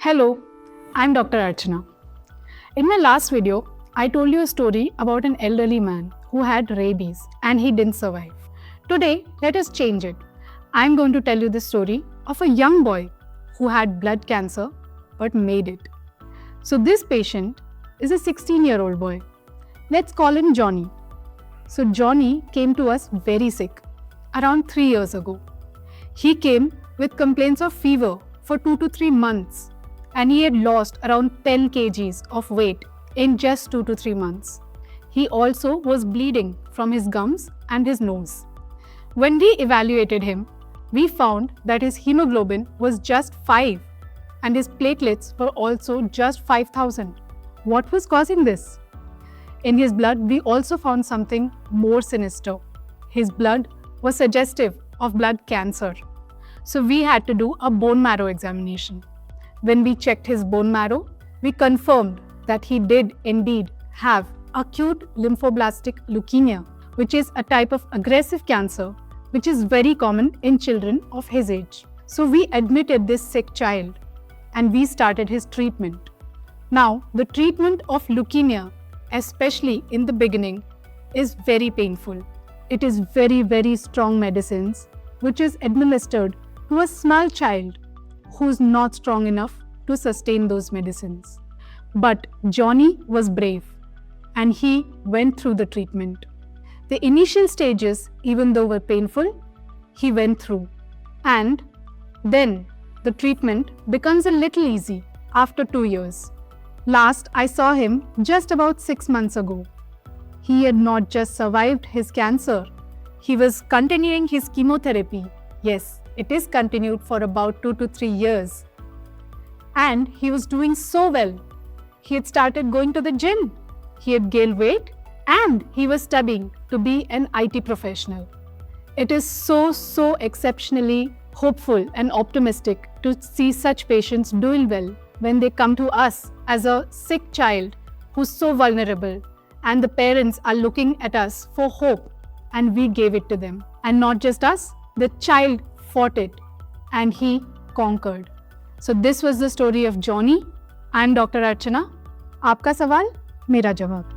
Hello, I'm Dr. Archana. In my last video, I told you a story about an elderly man who had rabies and he didn't survive. Today, let us change it. I'm going to tell you the story of a young boy who had blood cancer but made it. So this patient is a 16-year-old boy. Let's call him Johnny. So Johnny came to us very sick around 3 years ago. He came with complaints of fever for 2 to 3 months and he had lost around 10 kgs of weight in just 2 to 3 months. He also was bleeding from his gums and his nose. When we evaluated him, we found that his hemoglobin was just 5 and his platelets were also just 5,000. What was causing this? In his blood, we also found something more sinister. His blood was suggestive of blood cancer. So we had to do a bone marrow examination. When we checked his bone marrow, we confirmed that he did indeed have acute lymphoblastic leukemia, which is a type of aggressive cancer which is very common in children of his age. So we admitted this sick child and we started his treatment. Now, the treatment of leukemia, especially in the beginning, is very painful. It is very strong medicines which is administered to a small child who is not strong enough to sustain those medicines. But Johnny was brave and he went through the treatment. The initial stages, even though were painful, he went through. And then the treatment becomes a little easy after 2 years. Last I saw him just about 6 months ago. He had not just survived his cancer, he was continuing his chemotherapy. Yes, it is continued for about 2 to 3 years. And he was doing so well. He had started going to the gym. He had gained weight and he was studying to be an IT professional. It is so exceptionally hopeful and optimistic to see such patients doing well when they come to us as a sick child who's so vulnerable and the parents are looking at us for hope and we gave it to them. And not just us, the child fought it and he conquered. So this was the story of Johnny. I am Dr. Archana. आपका सवाल, मेरा जवाब.